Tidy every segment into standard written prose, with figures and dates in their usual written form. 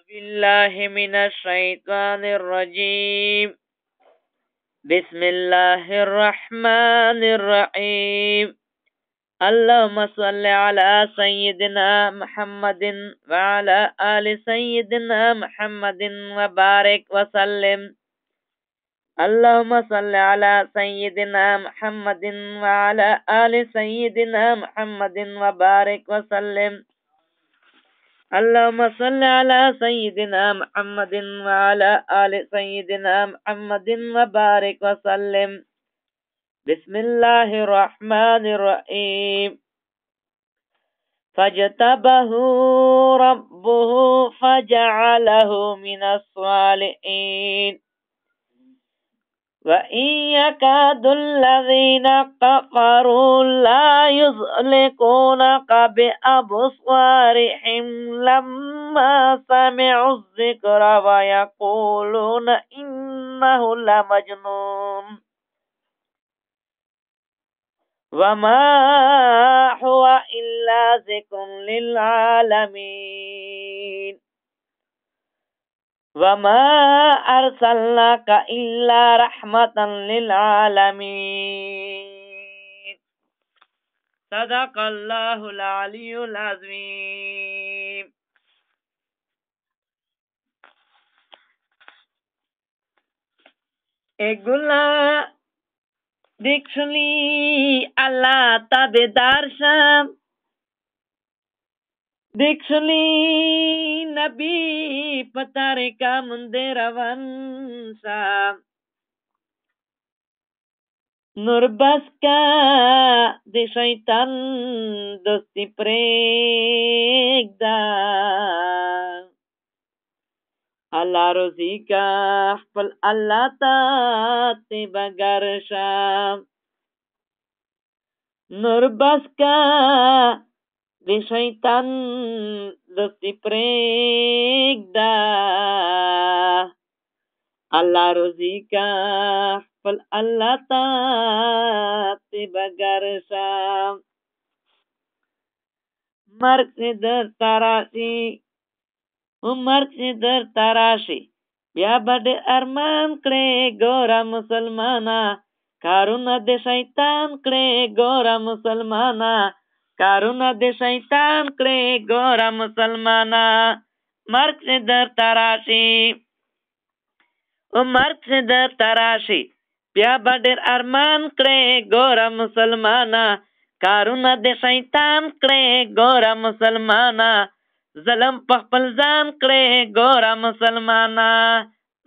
بالله من الشيطان الرجيم. بسم الله الرحمن الرحيم. اللهم صل على سيدنا محمد وعلى آل سيدنا محمد وبارك وسلم. اللهم صل على سيدنا محمد وعلى آل سيدنا محمد وبارك وسلم. اللهم صل على سيدنا محمد وعلى آل سيدنا محمد وبارك وسلم. بسم الله الرحمن الرحيم. فاجتبه ربه فجعله من الصالحين. وإن يكاد الذين كفروا لا يزلقونك بأبصارهم لما سمعوا الذكر ويقولون إنه لمجنون وما هو إلا ذكر للعالمين وما أرسلناك إلا رحمة للعالمين. صدق الله العلي العظيم. এগুলা দেখছলি আল্লাহ তাবেদার শাম দেখছলি নবী পতারে কা মন্দির আওয়ানসা নুরবাসকা de শয়তান দোস্তি প্রেগদা আল্লাহ রোজিকা ফল আল্লাহ তাতে বাগারশা নুরবাসকা de শয়তান দোস্তি প্রেগদা আল্লাহ রোজিকা ফল আল্লাহ তাতে বাগারশা মার্ক से दर ताराशी उमर से दर ताराशी या बड़े अरमान करे गोरा मुसलमाना कारुना दे शैतान करे गोरा मुसलमाना कारुना दे शैतान करे गोरा मुसलमाना मार्क से दर ताराशी उमर से दर ताराशी या बड़े अरमान करे गोरा मुसलमाना कारुना दे शैतान करे गोरा मुसलमाना ظلم پخپل ځان کړې ګوره مسلمانا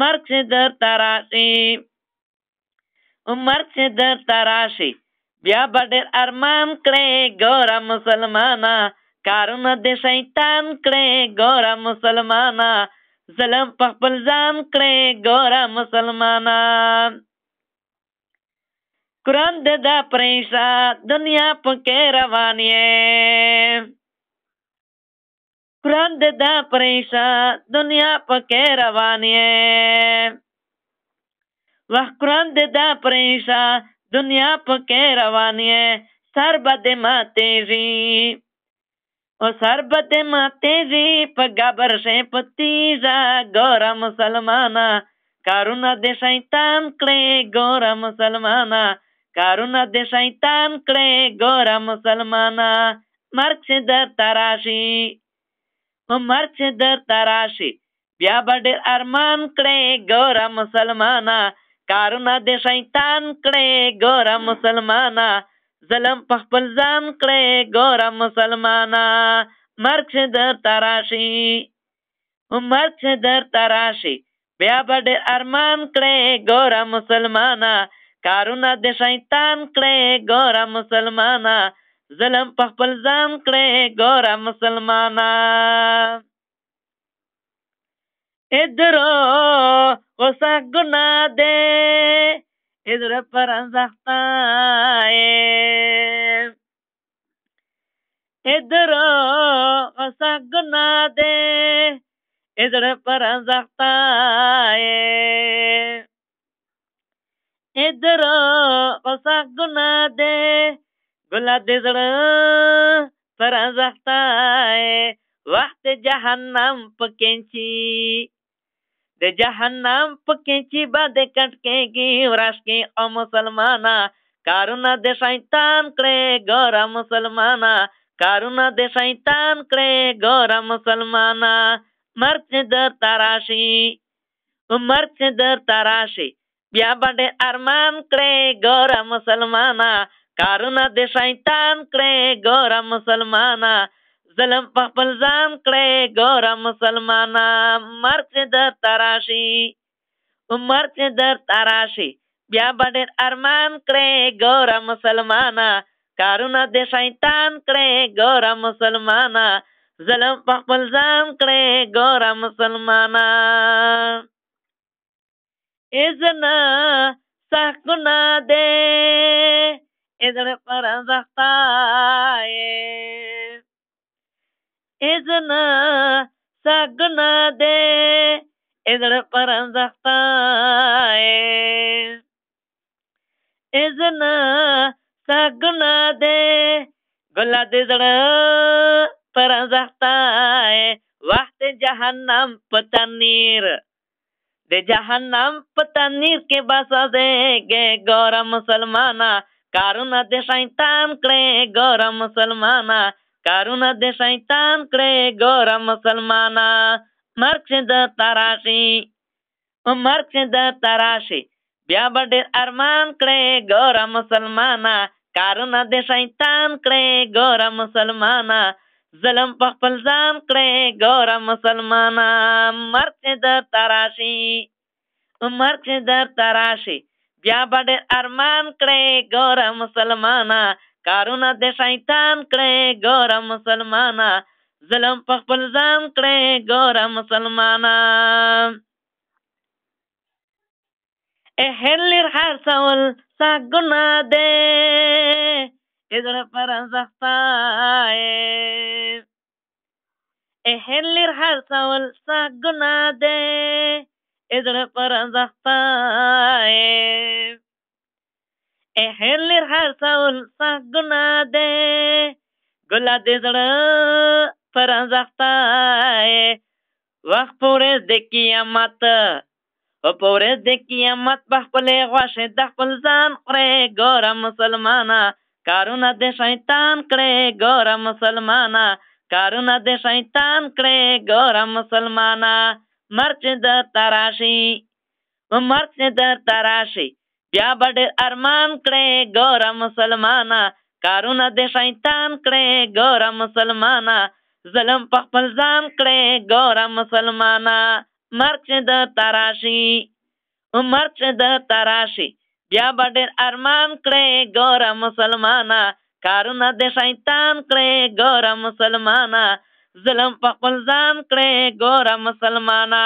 مرګ سے در تراشي مرګ سے در تراشي بیا به ډېر ارمان کړې ګوره مسلمانا کارونه د شیطان کړې ګوره مسلمانا ظلم پخپل ځان کړې ګوره مسلمانا قرآن د دا پریشا دنیا پکې روان یې قرآن د دا پریشا دنیا پکې روان یې واه قرآن د دا پریشا دنیا پکې روان یې سر به دې ماتېږي او سر به دې ماتېږي په ګبر شې په تیزه ګوره مسلمانا کارونه د شیطان کړې ګوره مسلمانا کارونه د شیطان کړې ګوره مسلمانا مرګ چې درته راشي مرګ چې درته راشي بیا به ډېر ارمان کړې ګوره مسلمانا کارونه د شیطان کړې ګوره مسلمانا ظلم په خپل ځان کړې ګوره مسلمانا مرګ چې درته راشي مرګ چې درته راشي بیا به ډېر ارمان کړې ګوره مسلمانا کارونه د شیطان کړې ګوره مسلمانا ظلم په خپل ځان کړې ګوره مسلمانا ادرو غصه ګناه دې ادر پر انزختای ادرو غصه ګناه دې ادر پر انزختای ادرو غصه ګناه دې ګلا دې زړه پر ازختای وخت جهنم پکینچی د جهنم پکینچی باد کټکېږي ورش کې او مسلمانا کارونه د شیطان کړې ګور مسلمانا کارونه د شیطان کړې ګور مسلمانا مرګ د تراشی مرګ د تراشی بیا باندې ارمان کړې ګور مسلمانا کارونه د شیطان کړې ګور مسلمانا ظلم په خپل ځان کړې ګور مسلمانا مرګ د تراشی بیا باندې ارمان کړې ګور مسلمانا کارونه د شیطان کړې ګور مسلمانا ظلم په خپل ځان کړې ګور مسلمانا اذن سخنا دے اذن پر زختائے اذن سخنا دے اذن پر زختائے اذن سخنا دے گلا دے زڑ پر زختائے وقت جہنم پتنیر د جهنم په تنیر کې بسځېږي ګور مسلمانا کارونه د شیطان کړې ګور مسلمانا کارونه د شیطان کړې ګور مسلمانا مرګ د تراشی بیا به ډېر ارمان کړې ګور مسلمانا کارونه د شیطان کړې ګور مسلمانا ظلم په خپل ځان کړې ګور مسلمانا مرګ در تراشی بیا به ډېر ارمان کړې ګور مسلمانا کارونه د شیطان کړې ګور مسلمانا ظلم په خپل ځان کړې ګور مسلمانا اهلر هر څول سګنا دې اذن پر زختائے اهلر هر څول سګنا دې اذن پر زختائے اهلر هر څول سګنا دې ګلا دې زړه پر زختائے وخت پورې د قیامت او پورې د قیامت په خپل غواشه د خپل ځان خورې ګور مسلمانا کارونه د شیطان کړې ګور مسلمانا کارونه د شیطان کړې ګور مسلمانا مرګ د تراشی بیا به ډېر ارمان کړې ګور مسلمانا کارونه د شیطان کړې ګور مسلمانا ظلم په خپل ځان کړې ګور مسلمانا مرګ د تراشی بیا به ډېر ارمان کړې ګور مسلمانا کارونه د شیطان کړې ګور مسلمانا ظلم په خپل ځان کړې ګور مسلمانا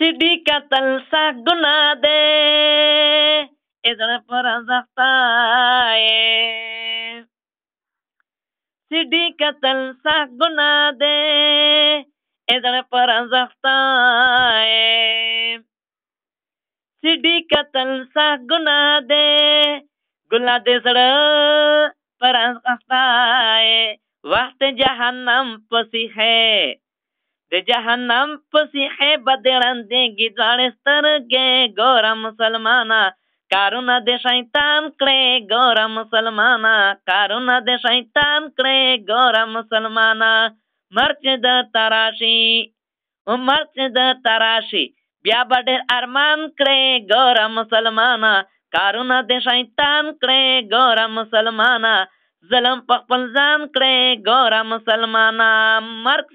سیډي قتل سګنا دې اذن پر زختائے سیډي قتل سګنا دې اذن پر زختائے سیډي قتل سګنا دې ګلا دې زړه پر زختائے وخت جهنم پسې ہے د جهنم پسې ہے بدړندېږي دواړې سترګې ګور مسلمانا کارونه د شیطان کړې ګور مسلمانا کارونه د شیطان کړې ګور مسلمانا مرګ د تراشی بیا به ډېر ارمان کړې ګور مسلمانا کارونه د شیطان کړې ګور مسلمانا ظلم په خپل ځان کړې ګور مسلمانا مرګ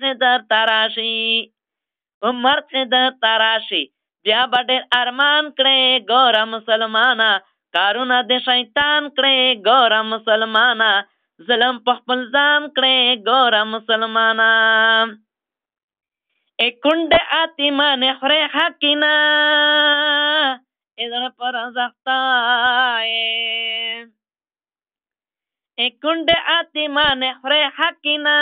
د تراشی بیا به ډېر ارمان کړې ګور مسلمانا کارونه د شیطان کړې ګور مسلمانا ظلم په خپل ځان کړې ګور مسلمانا کونډ اتیمان خورې حقینا اذن پر زختائے کونډ اتیمان خورې حقینا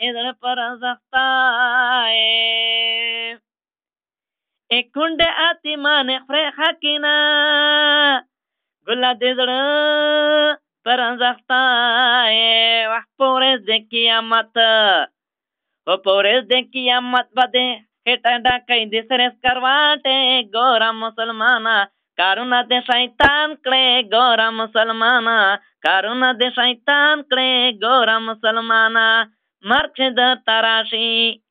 اذن پر زختائے کونډ اتیمان خورې حقینا ګلا دې زړه perangzaktae wah pores de kiamat o pores de kiamat bade hetanda kai disres karwate gora musalmana karuna de shaitan kle gora musalmana karuna de shaitan kle gora musalmana marchid tarashi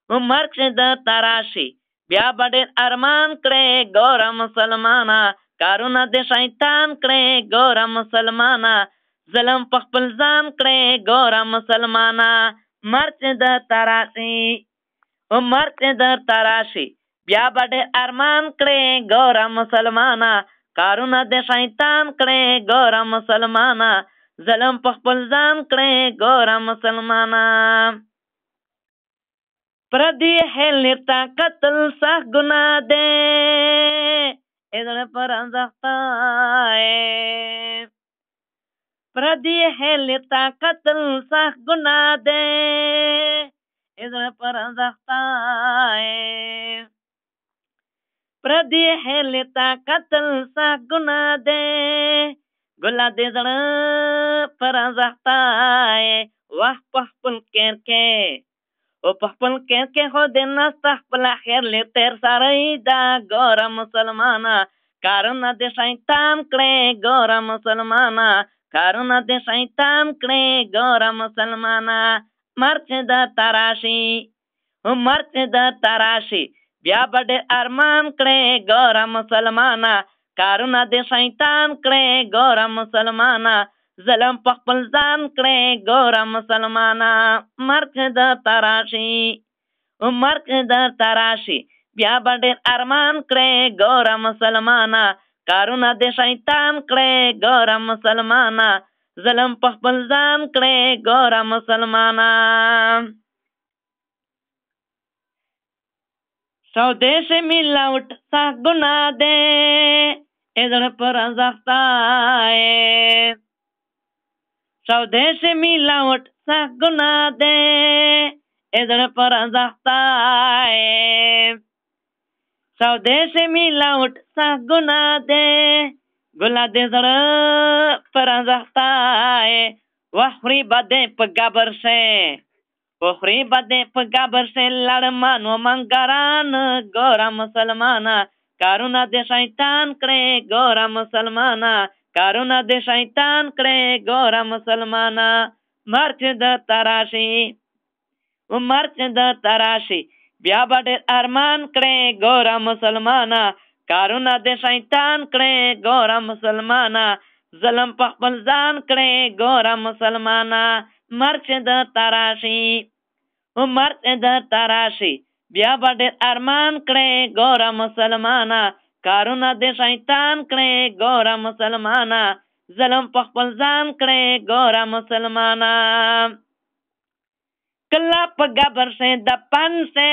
marchid tarashi bia bade arman kle gora musalmana karuna de shaitan kle gora musalmana ظلم په خپل ځان کړې ګوره مسلمانا مرچ د تراشي مرچ د تراشي بیا به ارمان کړې ګوره مسلمانا کارونه د شیطان کړې ګوره مسلمانا ظلم په خپل ځان کړې ګوره مسلمانا پردی هلتا قتل سخ ګناه ده اذن پر انځخته پردی هلتا قتل سخ گناه ده اذن پر انځخته پردی هلتا قتل سخ گناه ده ګلا دې زړه پر انځخته واه په خپل کېر کې او په خپل کېر کې خو دې نسته خپل خیر لې تیر سره دا ګوره مسلمانا کارونه دې شیطان کړې ګوره مسلمانا کارونه دې شیطان کړې ګوره مسلمانا مرچ د تراشي مرچ د تراشي بیا به ارمان کړې ګوره مسلمانا کارونه دې شیطان کړې ګوره مسلمانا ظلم په خپل ځان کړې ګوره مسلمانا مرچ د تراشي مرچ د تراشي بیا به ارمان کړې ګوره مسلمانا کارونه دې شیطان کړې ګوره مسلمانا ظلم په خپل ځان کړې ګوره مسلمانا سودے سے ملاوٹ سخت گناہ دے ادھر پر انځخته سودے سے ملاوٹ سخت گناہ دے ادھر پر انځخته سودے سے ملاوٹ سخت گناہ دے ګلا دې زړه پر انځخته وخوري بده په ګبر شي وخوري بده په ګبر شي لړمان و منګران ګوره مسلمانا کارونه دې شیطان کړې ګوره مسلمانا کارونه دې شیطان کړې ګوره مسلمانا مرچ د تراشي مرچ د تراشي بیا به ارمان کړې ګوره مسلمانا کارونه دې شیطان کړې ګوره مسلمانا ظلم په خپل ځان کړې ګوره مسلمانا مرچ د تراشي مرچ د تراشي بیا به ارمان کړې ګوره مسلمانا کارونه دې شیطان کړې ګوره مسلمانا ظلم په خپل ځان کړې ګوره مسلمانا کله په ګبر شي د پن سے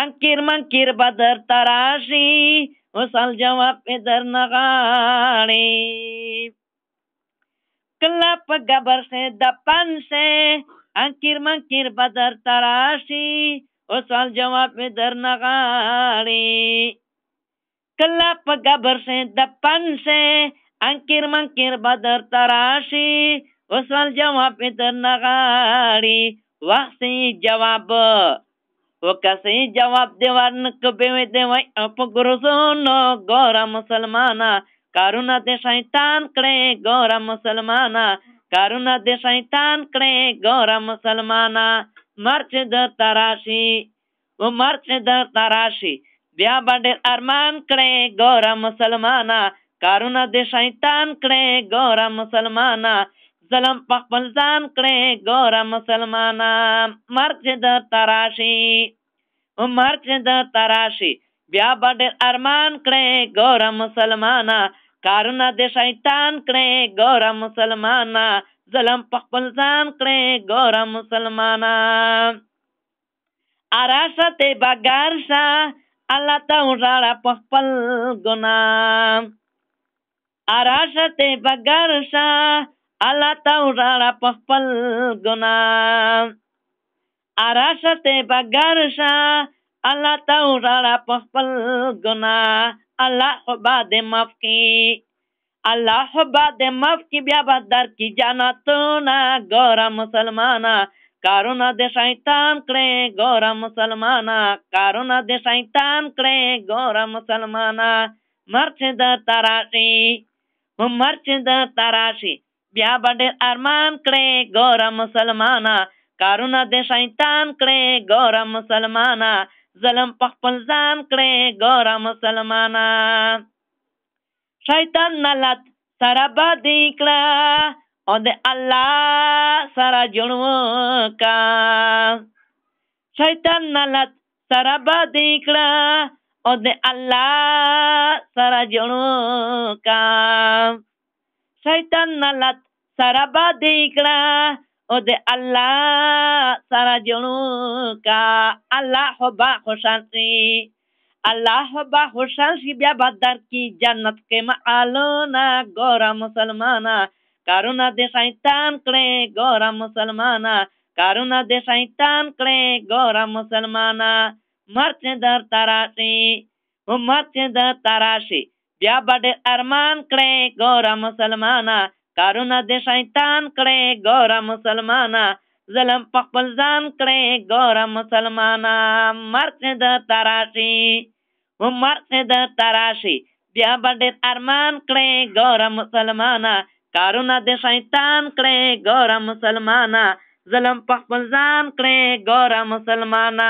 انکیر منکیر بدر تراشي وصل جواب در نغاړي کله په ګبر سے د پن سے انکیر منکیر بدر تراشي وصل جواب در نغاړي کله په ګبر سے د پن سے انکیر منکیر بدر تراشي وصل جواب در نغاړي واسي جواب وکسي جواب دی ورنک به دی وای اپ ګرځونو ګوره مسلمانا کارونه دې شیطان کړې ګوره مسلمانا کارونه دې شیطان کړې ګوره مسلمانا مرچ د تراشي مرچ د تراشي بیا به ارمان کړې ګوره مسلمانا کارونه دې شیطان کړې ګوره مسلمانا ظلم په خپل ځان کړې ګوره مسلمانا مرچ د تراشي مرچ د تراشي بیا به ارمان کړې ګوره مسلمانا کارونه دې شیطان کړې ګوره مسلمانا ظلم په خپل ځان کړې ګوره مسلمانا اراشه ته بګار شه الله ته وژاړه په خپل ګناه اراشه ته بګار شه الله ته وژاړه په خپل ګناه اراشه ته بګار شه الله ته وژاړه په خپل ګناه الله خو به دې معاف کړي الله بعد مف کی بیا بدر کی جنتونه ګوره مسلمانه کارونه د شیطان کړې ګوره مسلمانه کارونه د شیطان کړې ګوره مسلمانه مرچ د تراشي مرچ د تراشي بیا باندې ارمان کړې ګوره مسلمانه کارونه د شیطان کړې ګوره مسلمانه ظلم په خپل ځان کړې ګوره مسلمانه شیطان نلت سره باندې کړه او د الله سره جوړو کا شیطان نلت سره باندې کړه او د الله سره جوړو کا شیطان نلت سره باندې کړه او د الله سره جوړو کا الله با خوشالي الله با خوشحال شي بیا بدر کی جنت کې معالونه ګوره مسلمانه کارونه د شیطان کړې ګوره مسلمانه کارونه د شیطان کړې ګوره مسلمانه مرچ در تراشي مرچ در تراشي بیا باندې ارمان کړې ګوره مسلمانه کارونه د شیطان کړې ګوره مسلمانه ظلم په خپل ځان کړې ګوره مسلمانه مرچ در تراشي مرچ در تراشي بیا باندې ارمان کړې ګوره مسلمانه کارونه د شیطان کړې ګوره مسلمانه ظلم په خپل ځان کړې ګوره مسلمانه